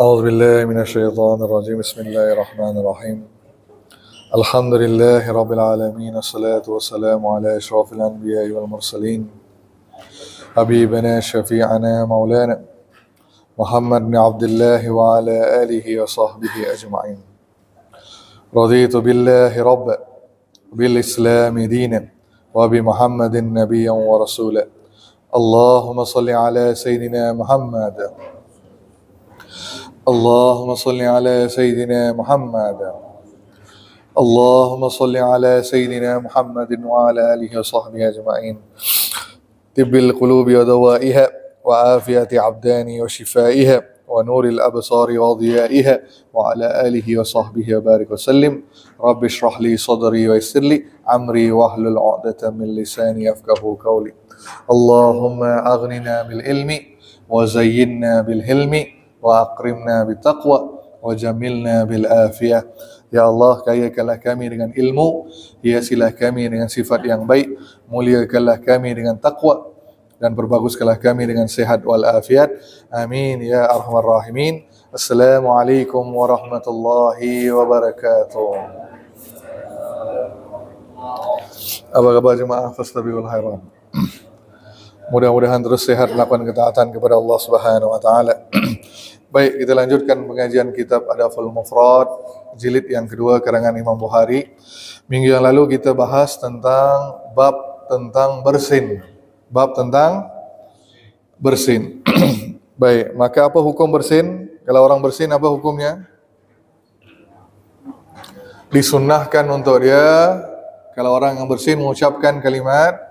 أعوذ بالله من الشيطان الرجيم بسم الله الرحمن الرحيم الحمد لله رب العالمين الصلاة والسلام على أشرف الأنبياء والمرسلين حبيبنا شفيعنا مولانا محمد بن عبد الله وعلى آله وصحبه أجمعين رضيت بالله ربا بالإسلام دينا وبمحمد نبيا ورسولا اللهم صل على سيدنا محمد اللهم صل على سيدنا محمد اللهم صل على سيدنا محمد وعلى آله وصحبه أجمعين طب القلوب ودوائها وعافية عبدان وشفائها ونور الأبصار وضيائها وعلى آله وصحبه وبارك وسلم رب اشرح لي صدري ويسر لي أمري واحلل عقدة من لساني يفقهوا قولي اللهم أغننا بالعلم وزينا بالحلم وأكرمنا بالتقوى وجملنا بالعافية. Ya Allah, kayakanlah kami dengan ilmu, hiasilah kami dengan sifat yang baik, muliakanlah kami dengan takwa, dan perbaguskanlah kami dengan sehat wal afiat. Amin ya arhamar rahimin. Assalamualaikum warahmatullahi wabarakatuh. Apa kabar jemaah Fastabiqul Khairat? Mudah-mudahan terus sehat melakukan ketaatan kepada Allah Subhanahu wa taala. Baik, kita lanjutkan pengajian kitab Adabul Mufrad jilid yang kedua karangan Imam Bukhari. Minggu yang lalu kita bahas tentang bab tentang bersin. Bab tentang bersin. Baik, maka apa hukum bersin? Kalau orang bersin apa hukumnya? Disunnahkan untuk dia, kalau orang yang bersin mengucapkan kalimat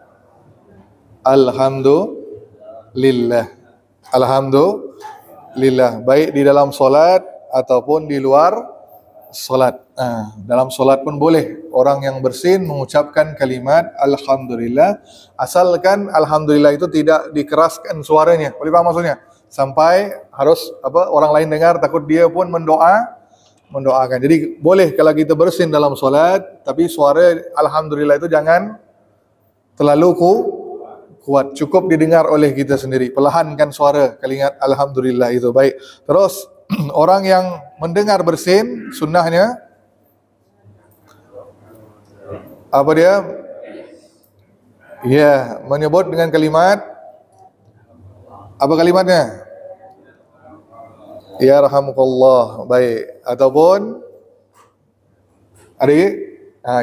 Alhamdulillah. Alhamdulillah. Baik di dalam solat ataupun di luar solat. Dalam solat pun boleh orang yang bersin mengucapkan kalimat Alhamdulillah. Asalkan Alhamdulillah itu tidak dikeraskan suaranya. Boleh paham maksudnya? Sampai harus orang lain dengar, takut dia pun mendoakan. Jadi boleh kalau kita bersin dalam solat, tapi suara Alhamdulillah itu jangan terlalu kuat, cukup didengar oleh kita sendiri. Perlahankan suara kalimat Alhamdulillah itu. Baik. Terus orang yang mendengar bersin, sunnahnya apa dia? Ya, menyebut dengan kalimat apa kalimatnya? Ya rahamukallah. Baik. Ataupun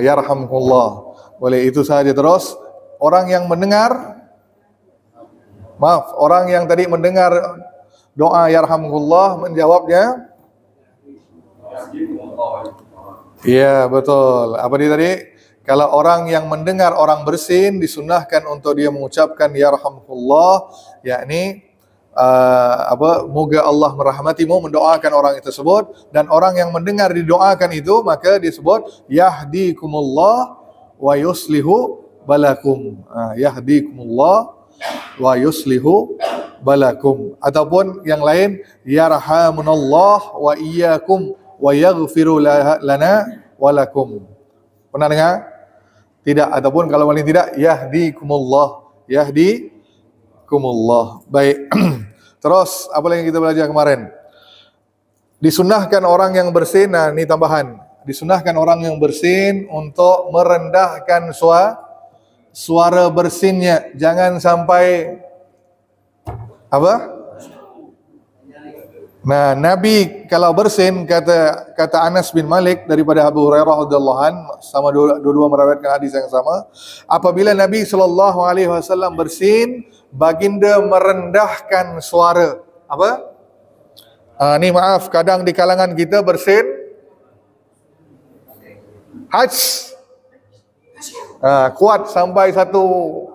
ya rahamukallah. Boleh itu saja. Terus orang yang mendengar, orang yang tadi mendengar doa yarhamukallah menjawabnya ya betul. Apa dia tadi? Kalau orang yang mendengar orang bersin disunnahkan untuk dia mengucapkan yarhamukallah, yakni moga Allah merahmatimu, mendoakan orang tersebut. Dan orang yang mendengar didoakan itu maka disebut yahdikumullah wa yuslihu balakum. Yahdikumullah wa yuslihu balakum. Ataupun yang lain yarhamunallah wa iyyakum wa yaghfiru lana wa lakum. Pernah dengar? Tidak. Ataupun kalau paling tidak yahdikumullah. Yahdikumullah. Baik. Terus apa lagi yang kita belajar kemarin? Disunnahkan orang yang bersin, ini tambahan. Disunnahkan orang yang bersin untuk merendahkan suara bersinnya, jangan sampai Nabi kalau bersin, kata Anas bin Malik daripada Abu Hurairah radhiyallahu anhu, sama dua-dua meriwayatkan hadis yang sama, apabila Nabi SAW bersin, baginda merendahkan suara. Ni maaf, kadang di kalangan kita bersin kuat sampai satu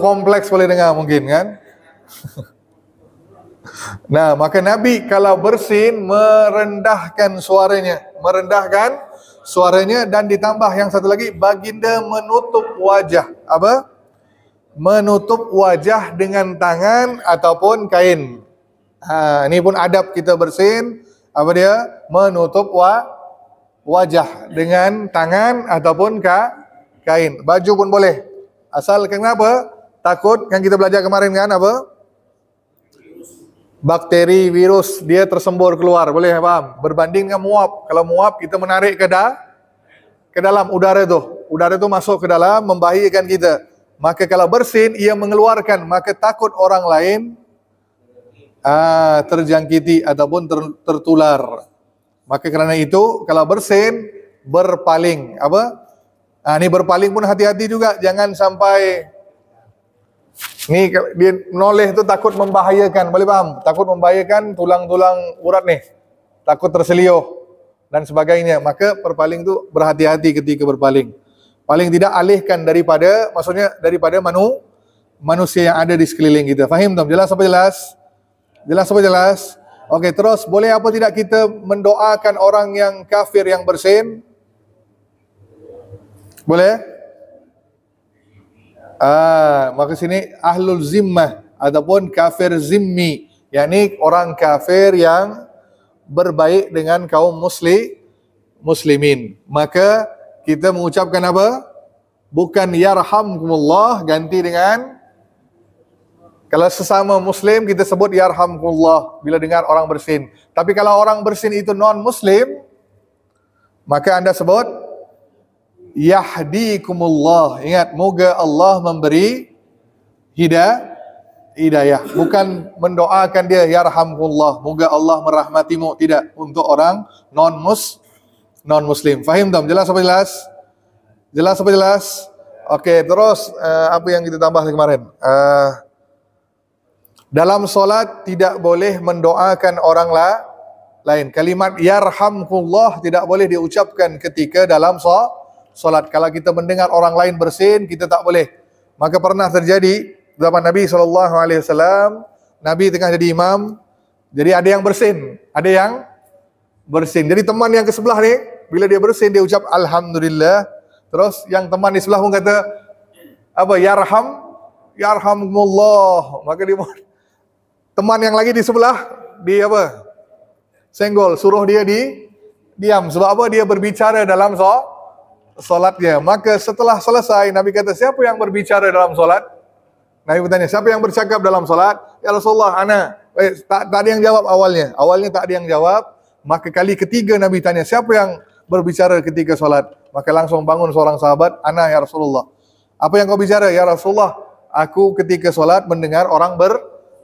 kompleks boleh dengar mungkin kan. Nah, maka Nabi kalau bersin merendahkan suaranya dan ditambah yang satu lagi, baginda menutup wajah. Menutup wajah dengan tangan ataupun kain. Ini pun adab kita bersin, menutup wajah dengan tangan ataupun kain. Baju pun boleh. Asal kenapa? Takut yang kita belajar kemarin kan bakteri, virus, dia tersembur keluar, boleh faham? Berbanding dengan muap. Kalau muap kita menarik ke dalam udara tu masuk ke dalam, membahayakan kita. Maka kalau bersin, ia mengeluarkan, maka takut orang lain terjangkiti ataupun tertular. Maka kerana itu, kalau bersin, berpaling. Ni berpaling pun hati-hati juga, jangan sampai ni dia menoleh tu takut membahayakan, boleh faham? Takut membahayakan tulang-tulang urat ni, takut terselioh dan sebagainya. Maka berpaling tu berhati-hati ketika berpaling. Paling tidak alihkan daripada, maksudnya daripada manusia yang ada di sekeliling kita. Faham tak? Jelas apa jelas? Jelas apa jelas? Okey, terus boleh apa tidak kita mendoakan orang yang kafir yang bersin? Boleh? Maka sini ahlul zimmah ataupun kafir zimmi, yakni orang kafir yang berbaik dengan kaum muslimin. Maka kita mengucapkan apa? Bukan yarhamkumullah, ganti dengan, kalau sesama muslim kita sebut yarhamkumullah bila dengar orang bersin. Tapi kalau orang bersin itu non muslim, maka anda sebut yahdikumullah. Ingat, moga Allah memberi hidayah. Bukan mendoakan dia yarhamkumullah, moga Allah merahmatimu. Tidak, untuk orang non muslim. Faham tak? Jelas apa jelas? Jelas apa jelas? Okey, terus apa yang kita tambah kemarin? Dalam solat tidak boleh mendoakan orang lain. Kalimat yarhamkullah tidak boleh diucapkan ketika dalam solat. Kalau kita mendengar orang lain bersin, kita tak boleh. Maka pernah terjadi zaman Nabi SAW, Nabi tengah jadi imam, jadi ada yang bersin, ada yang bersin. Jadi teman yang ke sebelah ni, bila dia bersin, dia ucap Alhamdulillah. Terus yang teman di sebelah pun kata, apa? Yarhamkumullah. Maka dia, teman yang lagi di sebelah, dia apa? Senggol, suruh dia diam. Sebab apa? Dia berbicara dalam solatnya. Maka setelah selesai, Nabi kata, siapa yang berbicara dalam solat? Nabi bertanya, siapa yang bercakap dalam solat? Ya Rasulullah, ana. Tak ada yang jawab awalnya. Awalnya tak ada yang jawab. Maka kali ketiga Nabi tanya, siapa yang berbicara ketika solat? Maka langsung bangun seorang sahabat, ana ya Rasulullah. Apa yang kau bicara? Ya Rasulullah, aku ketika solat mendengar orang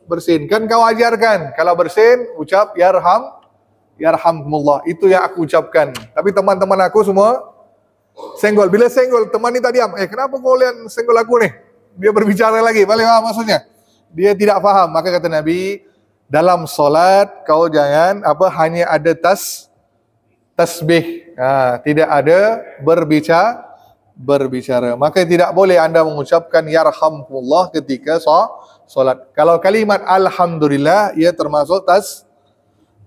bersin. Kan kau ajarkan, kalau bersin, ucap yarhamkumullah. Itu yang aku ucapkan. Tapi teman-teman aku semua senggol. Bila senggol, teman ni tak diam. Kenapa kau lihat senggol aku ni? Dia berbicara lagi. Balik faham maksudnya? Dia tidak faham. Maka kata Nabi, dalam solat kau jangan hanya ada tasbih. Tidak ada berbicara. Maka tidak boleh anda mengucapkan yarhamkumullah ketika solat. Kalau kalimat alhamdulillah, ia termasuk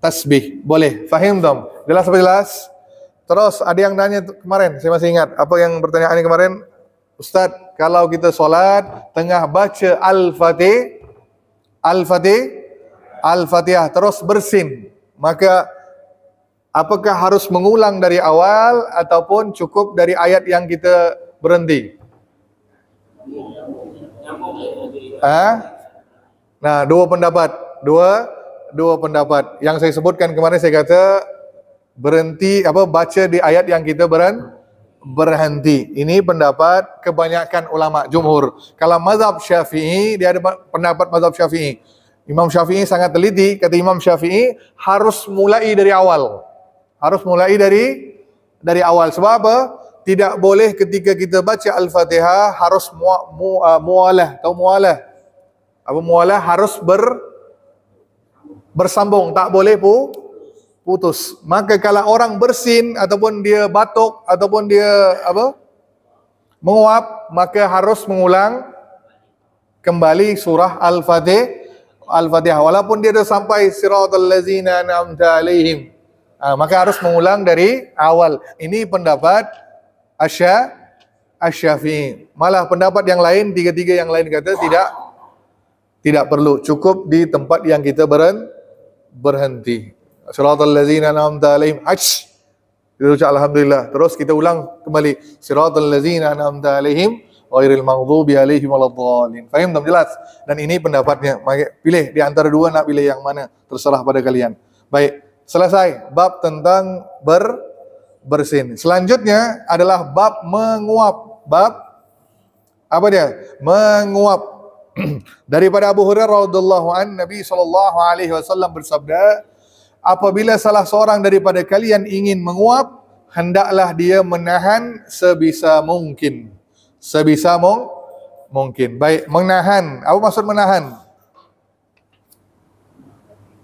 tasbih. Boleh. Faham tak? Jelas apa jelas? Terus ada yang tanya kemarin, saya masih ingat apa yang pertanyaan ini kemarin. Ustaz, kalau kita solat tengah baca Al-Fatihah terus bersin, maka apakah harus mengulang dari awal ataupun cukup dari ayat yang kita berhenti? Nah, dua pendapat. Dua pendapat. Yang saya sebutkan kemarin, saya kata berhenti baca di ayat yang kita berhenti. Ini pendapat kebanyakan ulama jumhur. Kalau mazhab Syafi'i, dia ada pendapat mazhab Syafi'i. Imam Syafi'i sangat teliti. Kata Imam Syafi'i harus mulai dari awal. Harus mulai dari awal. Sebab apa? Tidak boleh ketika kita baca Al-Fatihah harus mualah. Tahu mualah? Apa mualah? Harus bersambung, tak boleh putus. Maka kalau orang bersin ataupun dia batuk ataupun dia menguap, maka harus mengulang kembali surah Al-Fatihah walaupun dia dah sampai siratal ladzina an'amta alaihim. Maka harus mengulang dari awal. Ini pendapat Asy-Syafi'i. Malah pendapat yang lain, tiga-tiga yang lain kata tidak perlu, cukup di tempat yang kita berhenti. Siratal ladzina an'amta alaihim, kita ucap alhamdulillah. Terus kita ulang kembali siratal ladzina an'amta alaihim ghairil maghdubi alaihim waladdallin. Faham tak? Jelas? Dan ini pendapatnya. Maka pilih di antara dua, nak pilih yang mana, terserah pada kalian. Baik, selesai bab tentang bersin. Selanjutnya adalah bab menguap. Bab apa dia? Menguap. Daripada Abu Hurairah radhiyallahu anhu, Nabi SAW bersabda, apabila salah seorang daripada kalian ingin menguap, hendaklah dia menahan sebisa mungkin. Sebisa mungkin. Baik, menahan. Apa maksud menahan?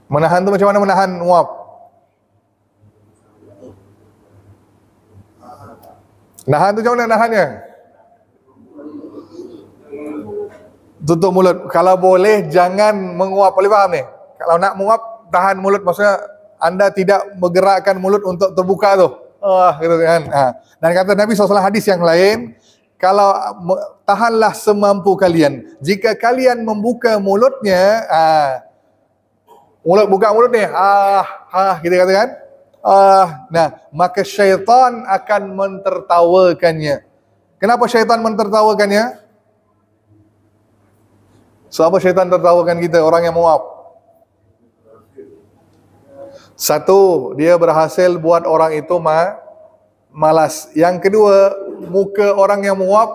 Menahan tu macam mana menahan nguap? Nahan tu macam mana nahannya? Tutup mulut. Kalau boleh jangan menguap. Boleh faham ni? Kalau nak menguap, tahan mulut. Maksudnya anda tidak bergerakkan mulut untuk terbuka tu. Gitu kan. Dan kata Nabi SAW hadis yang lain, kalau tahanlah semampu kalian. Jika kalian membuka mulutnya, buka mulut ni, kita katakan, nah, maka syaitan akan mentertawakannya. Kenapa syaitan mentertawakannya? Sebab syaitan tertawakan kita, orang yang menguap? Satu, dia berhasil buat orang itu malas. Yang kedua, muka orang yang menguap,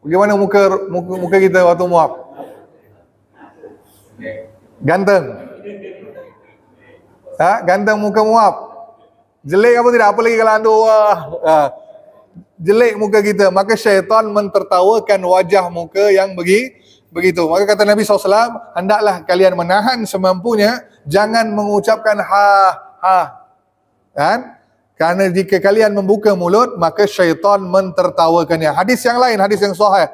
bagaimana muka kita waktu menguap? Ganteng. Ganteng muka menguap. Jelek apa tidak? Apa lagi kalau anda jelek muka kita, maka syaitan mentertawakan wajah muka yang begitu. Maka kata Nabi SAW, hendaklah kalian menahan semampunya, jangan mengucapkan kan? Karena jika kalian membuka mulut, maka syaitan mentertawakannya. Hadis yang lain, hadis yang sahih,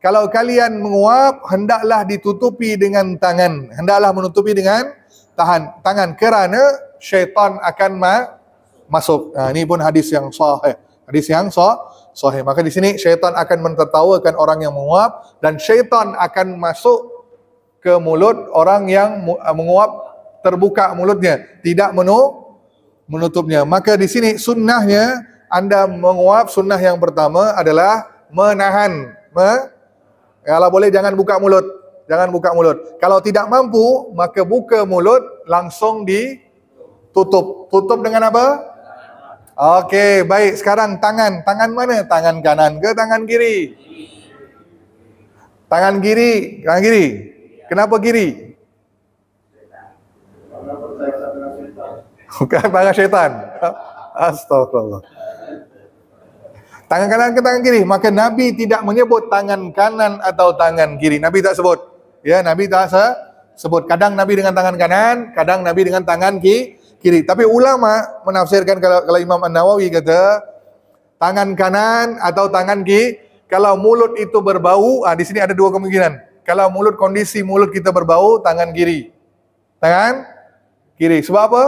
kalau kalian menguap, hendaklah ditutupi dengan tangan. Hendaklah menutupi dengan tangan, kerana syaitan akan masuk. Ini pun hadis yang sahih. Hadis yang sahih. Maka di sini syaitan akan mentertawakan orang yang menguap, dan syaitan akan masuk ke mulut orang yang menguap, terbuka mulutnya, tidak menutupnya. Maka di sini sunnahnya, anda menguap, sunnah yang pertama adalah menahan. Kalau boleh jangan buka mulut. Jangan buka mulut. Kalau tidak mampu, maka buka mulut, langsung ditutup. Tutup dengan apa? Okey, baik. Sekarang tangan. Tangan mana? Tangan kanan ke tangan kiri? Tangan kiri. Tangan kiri. Kenapa kiri? Bukan tangan syaitan. Astagfirullah. Tangan kanan ke tangan kiri? Maka Nabi tidak menyebut tangan kanan atau tangan kiri. Nabi tak sebut. Ya, Nabi tak sebut. Kadang Nabi dengan tangan kanan, kadang Nabi dengan tangan kiri. Tapi ulama menafsirkan, kalau Imam An-Nawawi kata tangan kanan atau tangan kiri, kalau mulut itu berbau, di sini ada dua kemungkinan. Kalau kondisi mulut kita berbau, tangan kiri. Tangan kiri. Sebab apa?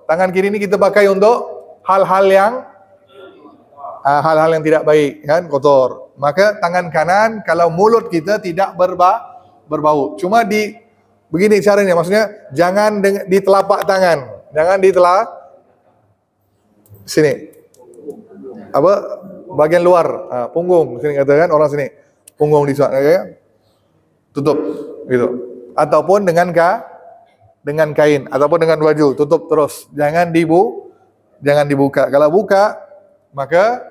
Tangan kiri ini kita pakai untuk hal-hal yang tidak baik, kan, kotor. Maka tangan kanan kalau mulut kita tidak berbau. Cuma begini caranya, maksudnya jangan di telapak tangan. Jangan di sini. Apa? Bagian luar, punggung sini katakan orang sini. Punggung di sana, okay? Tutup gitu. Ataupun dengan kain ataupun dengan baju, tutup terus. Jangan dibuka. Kalau buka, maka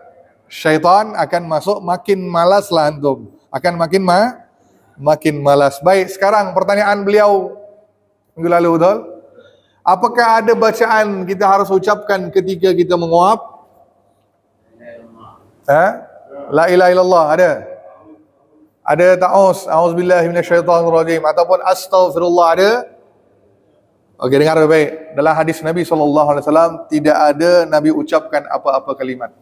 syaitan akan masuk, makin malaslah antum. Akan makin malas. Baik, sekarang pertanyaan beliau minggu lalu, betul? Apakah ada bacaan kita harus ucapkan ketika kita menguap? La ilaha illallah ada? Ada ta'awuz, a'udzubillahi minasyaitonirrajim, ataupun astaghfirullah ada? Okey, dengar baik. Dalam hadis Nabi SAW tidak ada Nabi ucapkan apa-apa kalimat.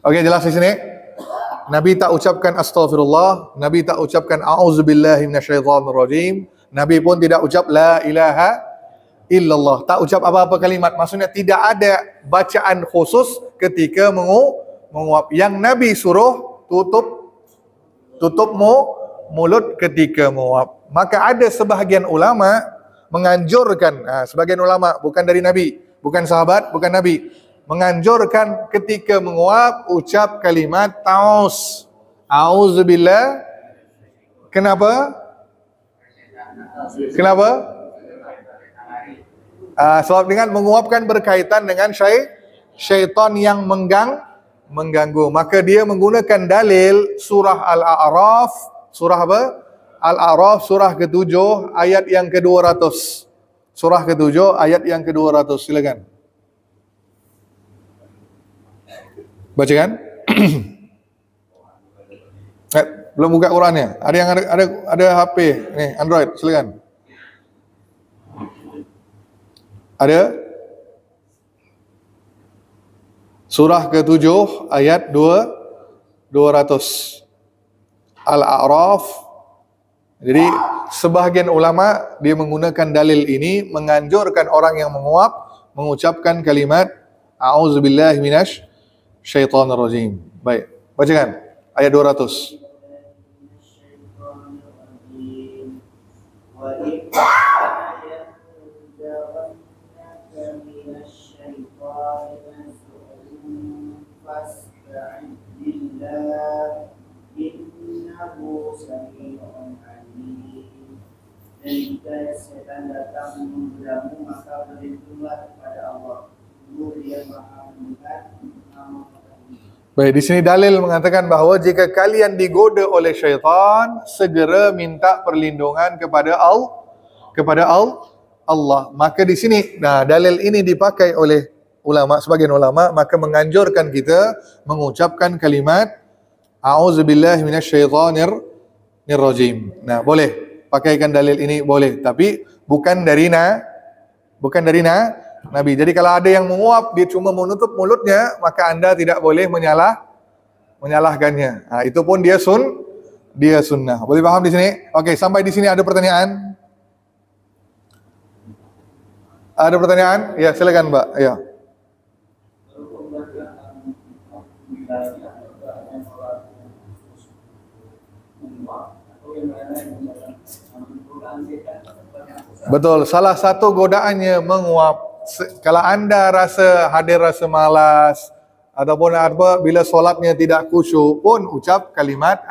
Okey, jelas di sini. Nabi tak ucapkan astaghfirullah, Nabi tak ucapkan a'udzubillahi minasyaitonirrajim, Nabi pun tidak ucap la ilaha illallah, tak ucap apa-apa kalimat. Maksudnya tidak ada bacaan khusus ketika menguap. Yang Nabi suruh tutup mulut ketika menguap. Maka ada sebahagian ulama menganjurkan, sebagian ulama bukan dari Nabi, bukan sahabat, bukan Nabi, menganjurkan ketika menguap ucap kalimat ta'awuz. A'udzubillah. Kenapa? Kenapa? Sebab dengan menguapkan berkaitan dengan syaitan yang mengganggu. Maka dia menggunakan dalil surah Al-A'raf. Surah apa? Al-A'raf surah ke-7 ayat yang ke-200. Surah ke-7 ayat yang ke-200. Silakan. Bacakan. Belum buka Qurannya. Ada yang ada HP nih, Android, silakan. Ada? Surah ke-7 ayat 200. Al-A'raf. Jadi sebahagian ulama dia menggunakan dalil ini menganjurkan orang yang menguap mengucapkan kalimat a'udzubillahi minasy syaitanir rajim. Baik, bacakan ayat 200. Dan jika setan datang membelamu, maka berlindunglah kepada Allah. Dia Maha mendengar, Maha mengetahui. Baik, di sini dalil mengatakan bahawa jika kalian digoda oleh syaitan, segera minta perlindungan kepada Allah. Maka di sini, dalil ini dipakai oleh ulama, sebagian ulama, maka menganjurkan kita mengucapkan kalimat a'udzubillahi minasyaitonir rajim. Nah, boleh pakaikan dalil ini, boleh, tapi bukan dari Nabi. Jadi kalau ada yang menguap, dia cuma menutup mulutnya, maka anda tidak boleh menyalahkannya. Itu pun dia sunnah. Boleh paham di sini? Okey, sampai di sini ada pertanyaan? Ada pertanyaan? Ya, silakan Mbak. Ya. Betul, salah satu godaannya menguap. Kalau anda hadir rasa malas ataupun bila solatnya tidak khusyuk pun ucap kalimat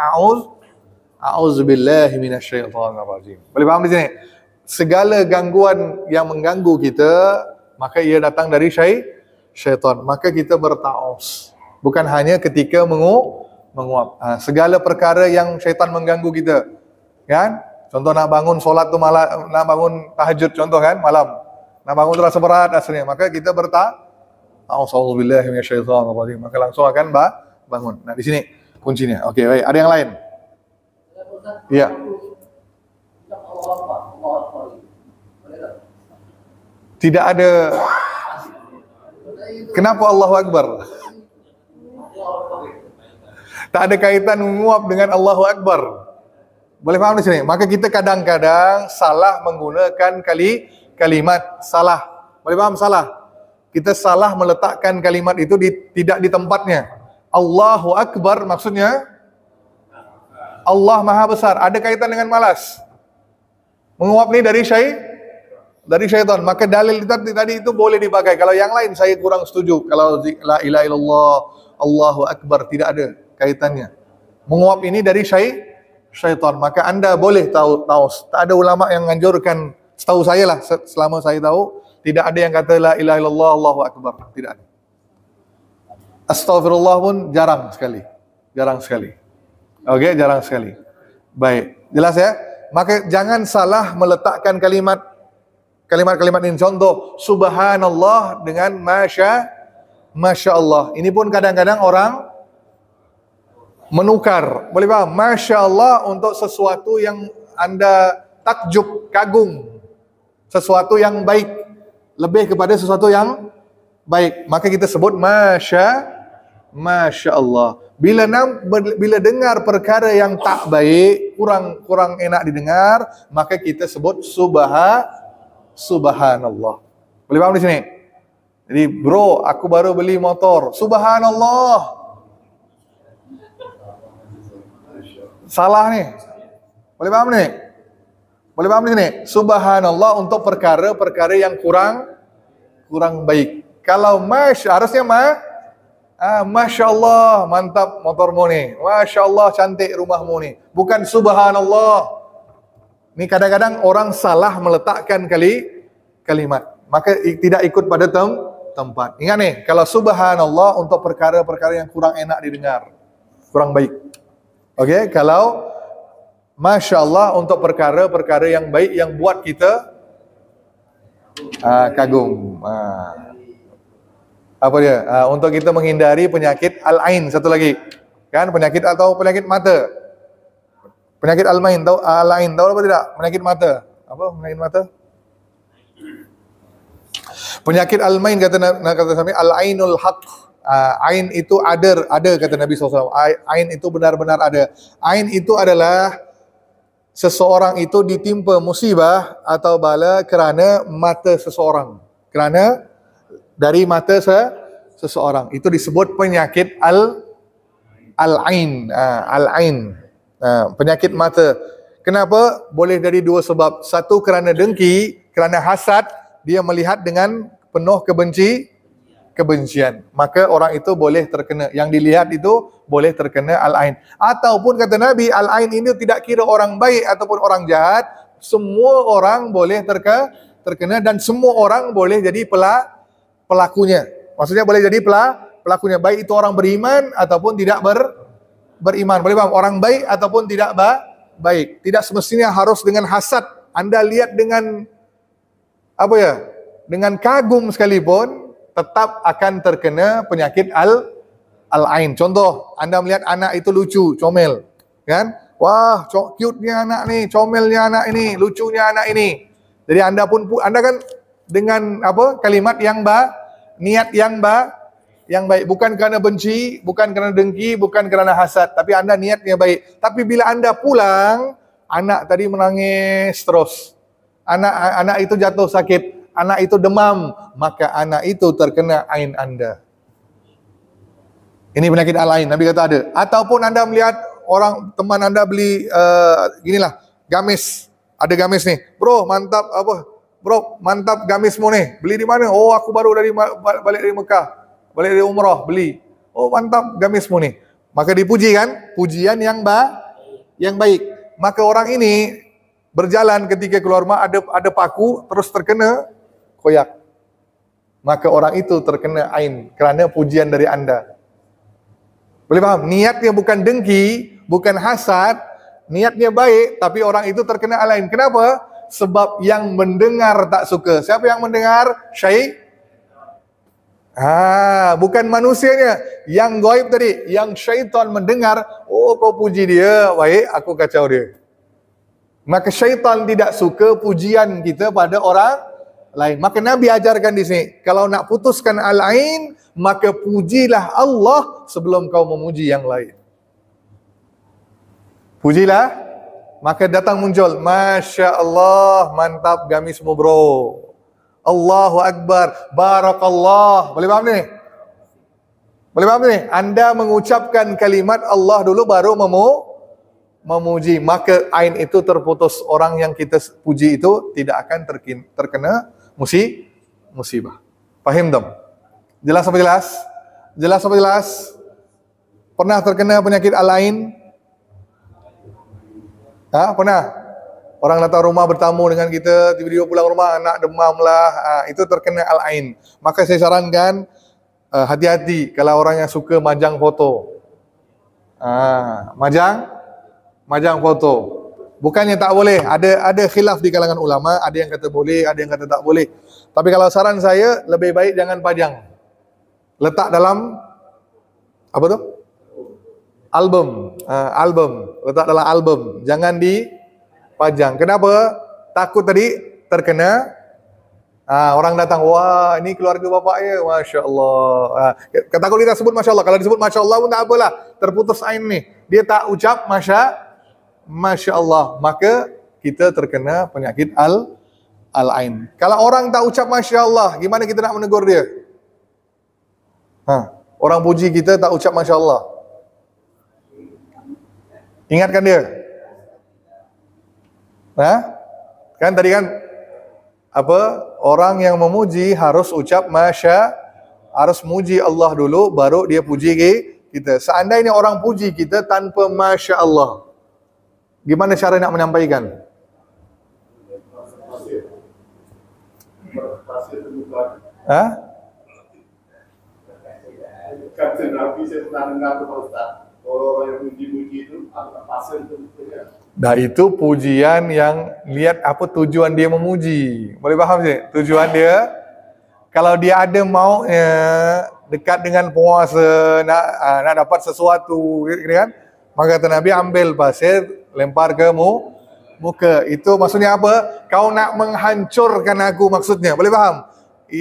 a'udzubillahi minasyaitonir rajim. Boleh faham di sini? Segala gangguan yang mengganggu kita, maka ia datang dari syaitan. Maka kita bertaus. Bukan hanya ketika menguap. Segala perkara yang syaitan mengganggu kita, kan? Contoh nak bangun solat tu malam, nak bangun tahajud contoh kan malam. Nak bangun terasa berat rasanya, maka kita a'udzubillahi minasyaitonir rajim. Maka langsung akan bangun. Nah, di sini kuncinya. Okey, baik. Ada yang lain? Iya. Tidak ada. Kenapa Allahu Akbar? Tak ada kaitan menguap dengan Allahu Akbar. Boleh faham di sini? Maka kita kadang-kadang salah menggunakan kalimat salah. Boleh faham salah? Kita salah meletakkan kalimat itu tidak di tempatnya. Allahu Akbar maksudnya Allah Maha Besar. Ada kaitan dengan malas. Menguap ni dari syaitan. Maka dalil tadi itu boleh dipakai. Kalau yang lain saya kurang setuju. Kalau la ilaha illallah, Allahu Akbar, tidak ada kaitannya. Menguap ini dari syaitan. Maka anda boleh tahu. Tak ada ulama yang menganjurkan, setahu saya lah, selama saya tahu, tidak ada yang kata la ilaha illallah, Allahu Akbar. Tidak ada. Astaghfirullah pun jarang sekali. Okey, jarang sekali. Baik, jelas ya? Maka jangan salah meletakkan kalimat-kalimat ini. Contoh, subhanallah dengan masya Allah. Ini pun kadang-kadang orang menukar. Boleh paham? Masya Allah untuk sesuatu yang anda takjub, kagum. Sesuatu yang baik. Lebih kepada sesuatu yang baik. Maka kita sebut masya Allah. Bila dengar perkara yang tak baik, kurang enak didengar, maka kita sebut subhanallah. Boleh paham di sini? Jadi, bro, aku baru beli motor. Subhanallah. Salah ni. Boleh paham ni? Boleh paham di sini? Subhanallah untuk perkara-perkara yang kurang baik. Kalau harusnya Masya Allah, mantap motormu ni. Masya Allah, cantik rumahmu ni. Bukan subhanallah. Ni kadang-kadang orang salah meletakkan kalimat. Maka tidak ikut pada tempat. Ingat nih, kalau subhanallah untuk perkara-perkara yang kurang enak didengar. Kurang baik. Okey, kalau Masya Allah untuk perkara-perkara yang baik yang buat kita kagum. Apa dia? Untuk kita menghindari penyakit al-ain, satu lagi. Kan penyakit atau penyakit mata. Penyakit al-ain tahu apa tidak? Penyakit mata. Apa penyakit mata? Penyakit al-ain kata Nabi, al-ainul haq. Ain itu ada kata Nabi SAW. Ain itu benar-benar ada. Ain itu adalah seseorang itu ditimpa musibah atau bala kerana mata seseorang. Kerana dari mata seseorang. Itu disebut penyakit al-ain. Al-ain. Penyakit mata. Kenapa? Boleh dari dua sebab. Satu kerana dengki, kerana hasad, dia melihat dengan penuh kebencian. Maka orang itu boleh terkena. Yang dilihat itu boleh terkena al-ain. Ataupun kata Nabi, al-ain ini tidak kira orang baik ataupun orang jahat. Semua orang boleh terkena dan semua orang boleh jadi pelakunya. Maksudnya boleh jadi pelakunya. Baik itu orang beriman ataupun tidak beriman. Boleh faham? Orang baik ataupun tidak baik. Tidak semestinya harus dengan hasad. Anda lihat dengan dengan kagum sekalipun, tetap akan terkena penyakit al-ain. Contoh, Anda melihat anak itu lucu, comel. Kan? Wah, cute-nya anak ni, comelnya anak ini, lucunya anak ini. Jadi Anda kan dengan kalimat yang niat yang baik, bukan kerana benci, bukan kerana dengki, bukan kerana hasad, tapi Anda niatnya baik. Tapi bila Anda pulang, anak tadi menangis terus. Anak itu jatuh sakit, anak itu demam, maka anak itu terkena ain Anda. Ini penyakit al-ain, Nabi kata ada. Ataupun Anda melihat teman Anda beli gamis. Ada gamis nih. Bro, mantap gamismu nih. Beli di mana? Oh, aku baru balik dari Mekah. Balik dari umrah, beli. Oh, mantap gamismu nih. Maka dipuji kan? Pujian yang baik. Maka orang ini berjalan ketika keluar rumah ada paku terus terkena koyak. Maka orang itu terkena ain kerana pujian dari Anda. Boleh faham? Niatnya bukan dengki, bukan hasad, niatnya baik, tapi orang itu terkena al-ain. Kenapa? Sebab yang mendengar tak suka. Siapa yang mendengar? Bukan manusianya. Yang gaib tadi, yang syaitan mendengar, oh kau puji dia, baik, aku kacau dia. Maka syaitan tidak suka pujian kita pada orang lain. Maka Nabi ajarkan di sini, kalau nak putuskan al-ain, maka pujilah Allah sebelum kau memuji yang lain. Pujilah. Maka datang muncul, Masya Allah, mantap gamismu bro. Allahu Akbar, Barakallah. Boleh faham ni? Boleh faham ni? Anda mengucapkan kalimat Allah dulu baru memuji. Maka ain itu terputus. Orang yang kita puji itu tidak akan terkena musibah. Faham tak? Jelas apa jelas? Jelas apa jelas? Pernah terkena penyakit al-ain? Pernah? Orang datang rumah bertamu dengan kita, tiba-tiba pulang rumah, anak demam lah, itu terkena al-ain. Maka saya sarankan, hati-hati kalau orang yang suka majang foto. Majang foto. Bukannya tak boleh, ada khilaf di kalangan ulama, ada yang kata boleh, ada yang kata tak boleh. Tapi kalau saran saya, lebih baik jangan pajang. Letak dalam, album. Letak dalam album. Jangan dipajang. Kenapa? Takut tadi terkena. Orang datang, wah ini keluarga bapak ya, Masya Allah. Takut kita sebut Masya Allah. Kalau disebut Masya Allah pun tak apalah. Terputus ain ni. Dia tak ucap Masya Allah. Maka kita terkena penyakit al-ain. Kalau orang tak ucap Masya Allah, gimana kita nak menegur dia? Orang puji kita tak ucap Masya Allah. Ingatkan dia. Kan tadi kan orang yang memuji harus ucap Masya Harus muji Allah dulu, baru dia puji kita. Seandainya orang puji kita tanpa Masya Allah, gimana cara nak menyampaikan? Hah? Kata Nabi, saya pernah dengar tu Pak Ustaz, orang yang puji-puji itu pasal itu. Nah, itu pujian yang lihat apa tujuan dia memuji. Boleh faham sih? Tujuan dia, kalau dia ada mau dekat dengan puasa, nak dapat sesuatu, gitu kan? Maka kata Nabi, ambil pasir, lempar ke muka. Itu maksudnya apa? Kau nak menghancurkan aku maksudnya. Boleh faham?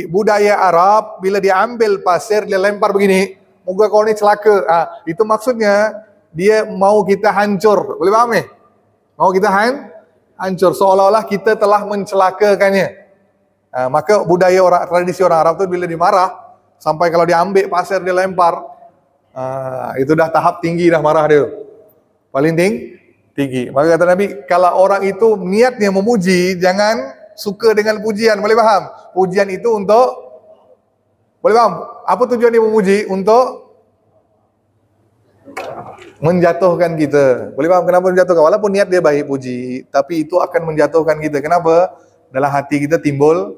Budaya Arab, bila dia ambil pasir, dia lempar begini, moga kau ni celaka. Itu maksudnya, dia mau kita hancur. Boleh faham ni? Mau kita hancur, seolah-olah kita telah mencelakakannya. Maka budaya orang, tradisi orang Arab tu bila dimarah, sampai kalau dia ambil pasir dia lempar, itu dah tahap tinggi dah marah dia. Paling tinggi. Maka kata Nabi, kalau orang itu niatnya memuji, jangan suka dengan pujian. Boleh faham? Pujian itu untuk, boleh faham? Apa tujuan dia memuji? Untuk menjatuhkan kita. Boleh faham kenapa menjatuhkan? Walaupun niat dia baik puji, tapi itu akan menjatuhkan kita. Kenapa? Dalam hati kita timbul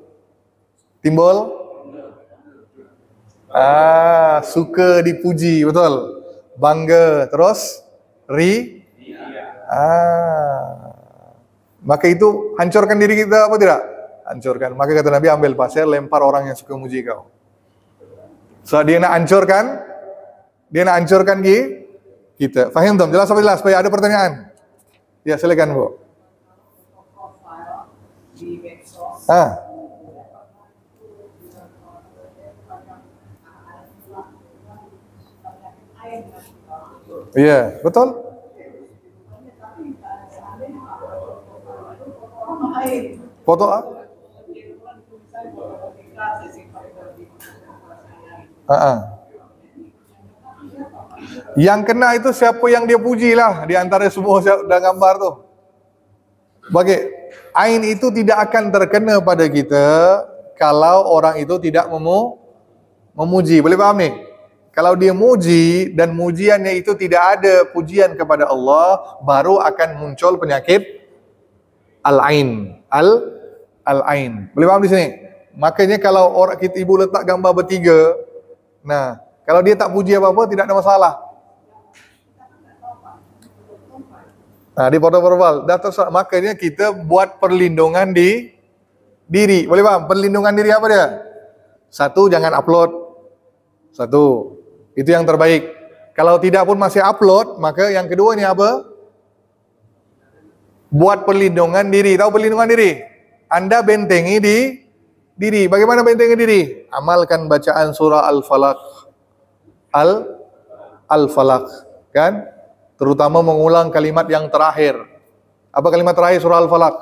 suka dipuji, betul? Bangga, terus maka itu hancurkan diri kita apa tidak? Hancurkan. Maka kata Nabi, ambil pasir, lempar orang yang suka muji kau. So dia nak hancurkan kita. Faham tak? Jelas apa jelas? Supaya ada pertanyaan. Ya, silakan Bu. Iya, betul? Foto Yang kena itu siapa yang dia puji lah, di antara semua dah gambar tu. Bagi ain itu tidak akan terkena pada kita kalau orang itu tidak memuji. Boleh faham ni? Kalau dia muji dan mujiannya itu tidak ada pujian kepada Allah, baru akan muncul penyakit al-ain. Al-ain. Boleh faham di sini? Makanya kalau orang kita ibu letak gambar bertiga, nah, kalau dia tak puji apa-apa, tidak ada masalah. Di foto profil dah terserah. Makanya kita buat perlindungan di diri. Boleh faham? Perlindungan diri apa dia? Satu, jangan upload. Satu. Itu yang terbaik. Kalau tidak pun masih upload, maka yang kedua ni apa? Buat perlindungan diri. Tahu perlindungan diri? Anda bentengi di diri. Bagaimana bentengi diri? Amalkan bacaan surah Al-Falaq. Al-Falaq, kan? Terutama mengulang kalimat yang terakhir. Apa kalimat terakhir surah Al-Falaq?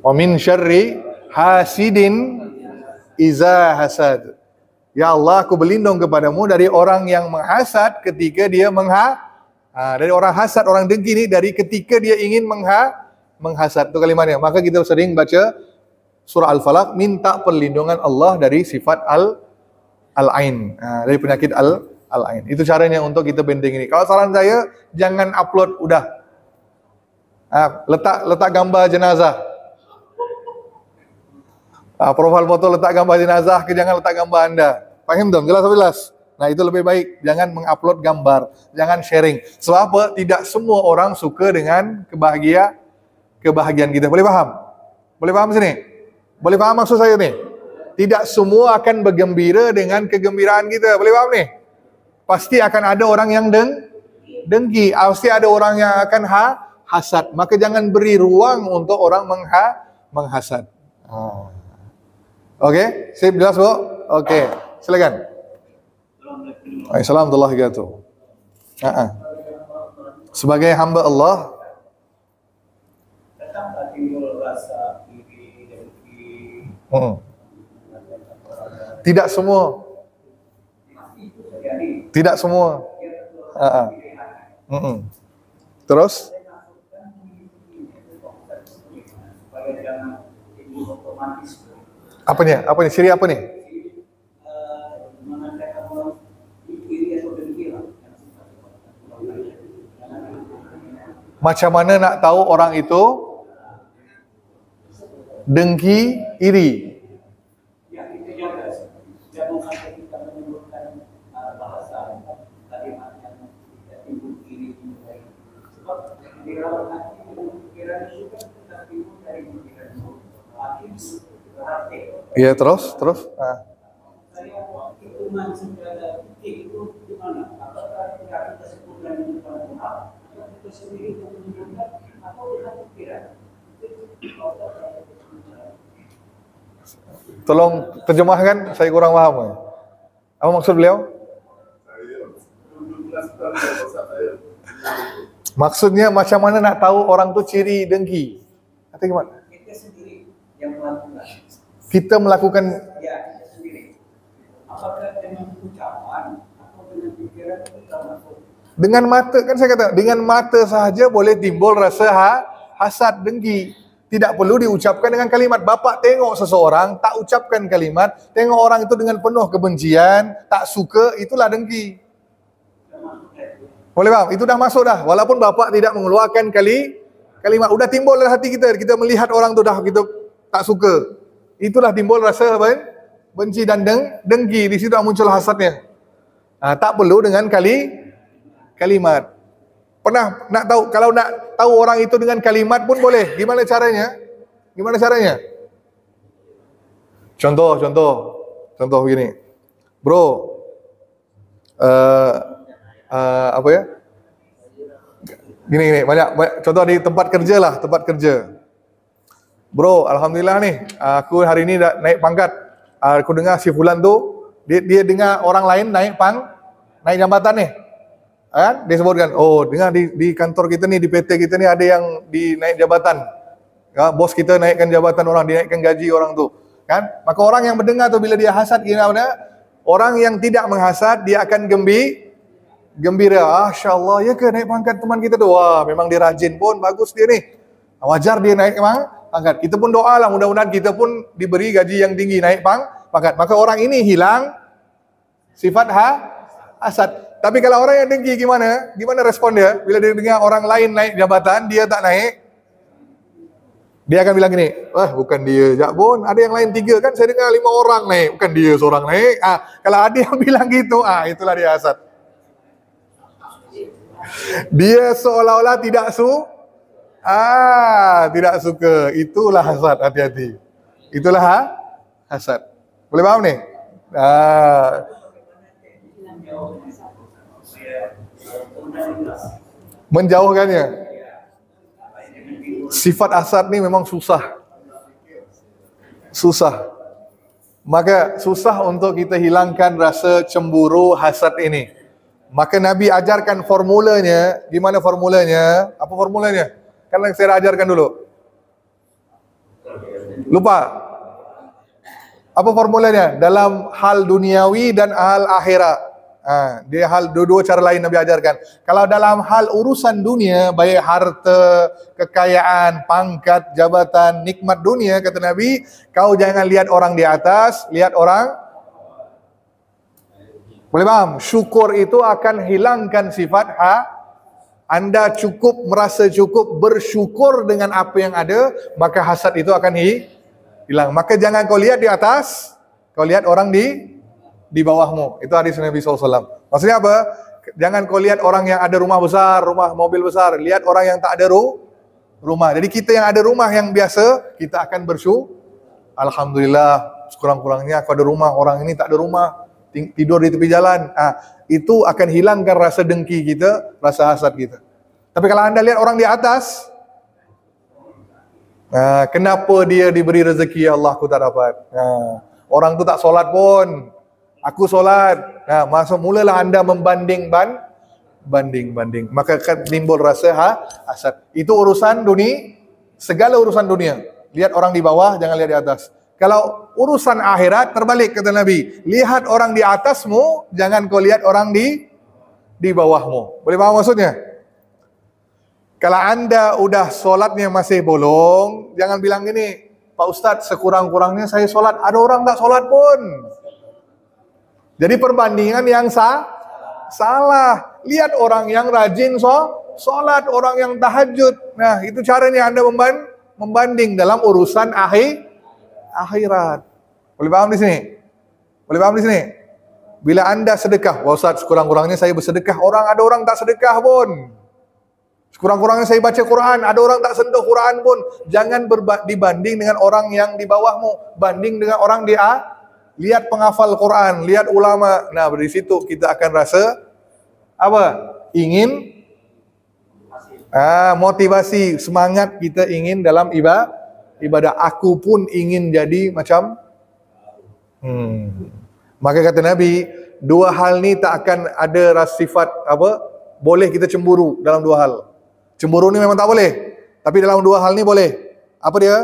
Wa min syarri hasidin iza hasad. Ya Allah, aku berlindung kepadamu dari orang yang menghasad ketika dia dari orang hasad, orang dengki ni, dari ketika dia ingin menghasad. Itu kalimatnya. Maka kita sering baca surah Al-Falaq, minta perlindungan Allah dari sifat al-ain, dari penyakit al-ain. Itu caranya untuk kita benteng ini. Kalau saran saya, jangan upload udah. Letak gambar jenazah. Profil foto letak gambar jenazah, jangan letak gambar anda. Faham tak? Jelas apa jelas? Nah, itu lebih baik. Jangan mengupload gambar, jangan sharing. Sebab apa? Tidak semua orang suka dengan kebahagiaan kita. Boleh faham? Boleh faham sini? Boleh faham maksud saya ni? Tidak semua akan bergembira dengan kegembiraan kita. Boleh faham ni? Pasti akan ada orang yang dengki. Pasti ada orang yang akan hasad. Maka jangan beri ruang untuk orang menghasad. Okey, sip, jelas Bu? Okey, silakan. Assalamualaikum warahmatullahi wabarakatuh. Sebagai hamba Allah, datang timbul rasa iri, dengki. Tidak semua. Tidak semua. Terus? Apa ni? Ciri apa ni? Macam mana nak tahu orang itu dengki, iri? Yang itu juga jangan sampai kita menyebutkan bahasa kalimat yang tidak timbul iri mulai. Sebab di dalam hati pikiran juga tidak timbul dari pikiran hati berarti. Ya, terus. Saya hitungan segala titik itu gimana? Apakah kita sebut dengan Tuhan atau kita sendiri yang menyebutkan atau dengan pikiran? Tolong terjemahkan, saya kurang paham. Apa maksud beliau? Maksudnya macam mana nak tahu orang tu ciri dengki? Atau gimana? Kita sendiri yang melakukan. Kita melakukan Ya, kita sendiri. Apakah dengan ucapan atau dengan pikiran kita masuk? dengan mata, kan saya kata, dengan mata sahaja boleh timbul rasa hasad, dengki. Tidak perlu diucapkan dengan kalimat. Bapak tengok seseorang, tak ucapkan kalimat, tengok orang itu dengan penuh kebencian, tak suka, itulah dengki. Boleh faham? Itu dah masuk dah. Walaupun bapak tidak mengeluarkan kalimat, udah timbul dalam hati kita. Kita melihat orang tu dah kita tak suka. Itulah timbul rasa apa? Benci dan dengki. Di situ muncul hasadnya. Tak perlu dengan kalimat. Pernah nak tahu, kalau nak tahu orang itu dengan kalimat pun boleh. Gimana caranya? Contoh begini. Bro, apa ya? Gini, banyak contoh di tempat kerja. Bro, alhamdulillah nih, aku hari ini dah naik pangkat. Aku dengar si fulan tu, dia dengar orang lain naik jabatan nih. Kan? Dia sebutkan, oh dengar di kantor kita ni, di PT kita ni ada yang naik jabatan. Ya, bos kita naikkan jabatan orang, dinaikkan gaji orang tu. Kan? Maka orang yang mendengar tu bila dia hasad, gimana? Orang yang tidak menghasad, dia akan gembira. Masya-Allah, ya ke naik pangkat teman kita tu? Wah, memang dia rajin pun, bagus dia ni. Wajar dia naik pangkat. Kita pun doa lah, mudah-mudahan kita pun diberi gaji yang tinggi, naik pangkat. Maka orang ini hilang sifat hasad. Tapi kalau orang yang dengki gimana? Gimana respon dia? Bila dia dengar orang lain naik jabatan, dia tak naik, dia akan bilang gini, bukan dia jak pun, ada yang lain 3 kan, saya dengar 5 orang naik, bukan dia seorang naik. Kalau ada yang bilang gitu, itulah dia hasad. Dia seolah-olah tidak suka. Itulah hasad, hati-hati. Itulah hasad. Boleh paham nih? Menjauhkannya. Sifat hasad ni memang susah. Maka susah untuk kita hilangkan rasa cemburu, hasad ini. Maka Nabi ajarkan formulanya. Gimana formulanya? Apa formulanya? Kan saya ajarkan dulu. Lupa. Apa formulanya? Dalam hal duniawi dan hal akhirat. Dia hal dua cara lain Nabi ajarkan. Kalau dalam hal urusan dunia, baik harta, kekayaan, pangkat, jabatan, nikmat dunia, kata Nabi, kau jangan lihat orang di atas, lihat orang. Boleh paham? Syukur itu akan hilangkan sifat Anda merasa cukup bersyukur dengan apa yang ada, maka hasad itu akan hilang. Maka jangan kau lihat di atas, kau lihat orang di bawahmu. Itu hadis Nabi SAW. Maksudnya apa? Jangan kau lihat orang yang ada rumah besar, rumah mobil besar. Lihat orang yang tak ada rumah. Jadi kita yang ada rumah yang biasa, kita akan bersyukur. Alhamdulillah, sekurang-kurangnya aku ada rumah. Orang ini tak ada rumah, tidur di tepi jalan. Itu akan hilangkan rasa dengki kita, rasa hasad kita. Tapi kalau anda lihat orang di atas, kenapa dia diberi rezeki, Allah aku tak dapat. Orang tu tak solat pun, aku solat. Mulalah anda membanding. Maka akan timbul rasa hasad. Itu urusan dunia, segala urusan dunia. Lihat orang di bawah, jangan lihat di atas. Kalau urusan akhirat, terbalik kata Nabi. Lihat orang di atasmu, jangan kau lihat orang di bawahmu. Boleh faham maksudnya? Kalau anda udah solatnya masih bolong, jangan bilang gini, Pak Ustadz, sekurang-kurangnya saya solat, ada orang tak solat pun. Jadi perbandingan yang salah. Lihat orang yang rajin solat, orang yang tahajud. Nah, itu caranya Anda membanding dalam urusan akhirat. Boleh paham di sini? Boleh paham di sini? Bila Anda sedekah, wah Ustaz, sekurang-kurangnya saya bersedekah. Ada orang tak sedekah pun. Sekurang-kurangnya saya baca Quran, ada orang tak sentuh Quran pun. Jangan dibanding dengan orang yang di bawahmu. Banding dengan orang di lihat penghafal Quran, lihat ulama. Nah, dari situ kita akan rasa apa? Ingin motivasi, semangat kita ingin dalam ibadah. Aku pun ingin jadi macam Maka kata Nabi, dua hal ni tak akan ada sifat boleh kita cemburu dalam dua hal. Cemburu ni memang tak boleh, tapi dalam dua hal ni boleh. Apa dia?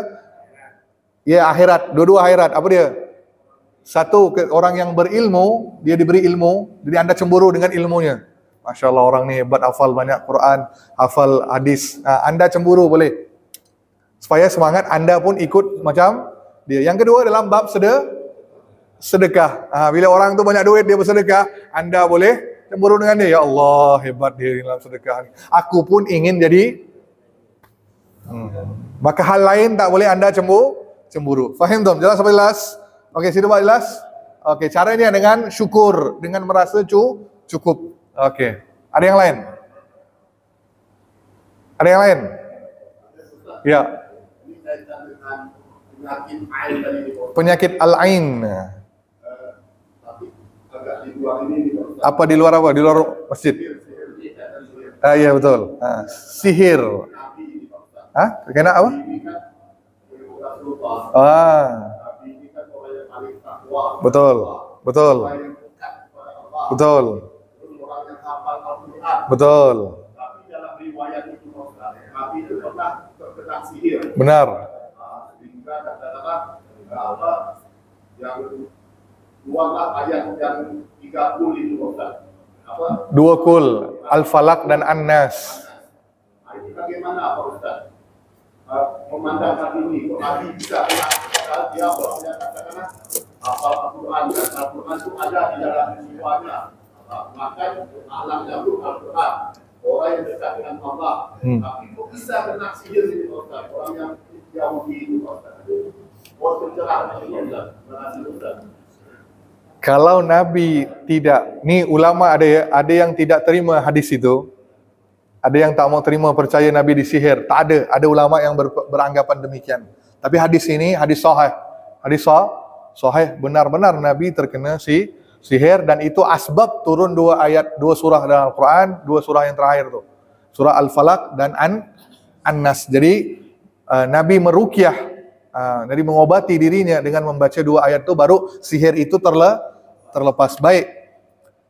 Ya, akhirat. Dua-dua akhirat. Apa dia? Satu, orang yang berilmu, dia diberi ilmu, jadi Anda cemburu dengan ilmunya. Masya Allah, orang ni hebat, hafal banyak Quran, hafal hadis. Anda cemburu boleh, supaya semangat Anda pun ikut macam dia. Yang kedua, dalam bab sedekah. Bila orang tu banyak duit, dia bersedekah, Anda boleh cemburu dengan dia. Ya Allah, hebat dia dalam sedekah ni. Aku pun ingin jadi. Maka hal lain tak boleh Anda cemburu. Faham tak? Jelas sampai jelas? Okey, situ buat jelas? Okey, caranya dengan syukur, dengan merasa cukup. Okey. Ada yang lain? Ada yang lain? Ya. Ini kaitan dengan penyakit ain tadi di bawah. Penyakit al-ain. Tapi agak di luar ini. Apa di luar apa? Di luar masjid? Ya betul. Sihir. Kena apa? Betul. Betul. Betul. Betul. Tapi dalam riwayat itu Nabi itu pernah terkena sihir. Benar. Sehingga katakanlah yang keluarlah ayat yang 30 itu Ustaz. Dua kul, Al-Falaq dan An-Nas. Ini bagaimana Pak Ustaz? Memandang hal ini, kok Nabi bisa dia katakanlah hafal Al-Quran dan Al-Quran itu ada di dalam jiwanya. Maka alam jauh Al-Quran, orang yang dekat dengan Allah. Tapi kok bisa kena sihir ini Ustaz? Orang yang Yahudi itu Ustaz. Mau tercerah ini Ustaz. Terima kasih Ustaz. Kalau Nabi tidak, ni ulama ada yang tidak terima hadis itu, ada yang tak mau terima percaya Nabi disihir. Tak ada. Ada ulama yang beranggapan demikian. Tapi hadis ini hadis sahih. Hadis sahih, benar-benar Nabi terkena sihir, dan itu asbab turun dua surah dalam Al-Quran, dua surah yang terakhir tu. Surah Al-Falaq dan An-Nas. Jadi Nabi meruqyah, jadi mengobati dirinya dengan membaca dua ayat itu, baru sihir itu terlepas. Baik.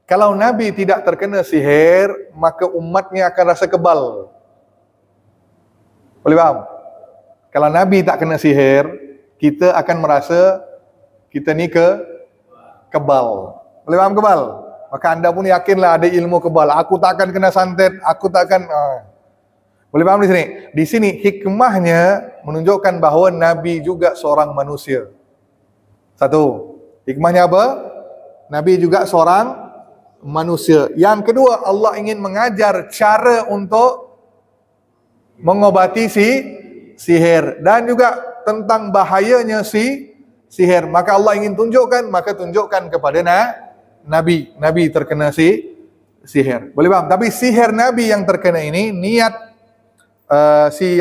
Kalau Nabi tidak terkena sihir, maka umatnya akan rasa kebal. Boleh faham? Kalau Nabi tak kena sihir, kita akan merasa kita ni kebal. Boleh faham kebal? Maka anda pun yakinlah ada ilmu kebal. Aku tak akan kena santet, aku tak akan. Boleh faham di sini? Di sini hikmahnya menunjukkan bahawa Nabi juga seorang manusia. Satu, hikmahnya apa? Nabi juga seorang manusia. Yang kedua, Allah ingin mengajar cara untuk mengobati sihir, dan juga tentang bahayanya sihir. Maka Allah ingin tunjukkan kepada Nabi. Nabi terkena sihir. Boleh faham? Tapi sihir Nabi yang terkena ini, niat si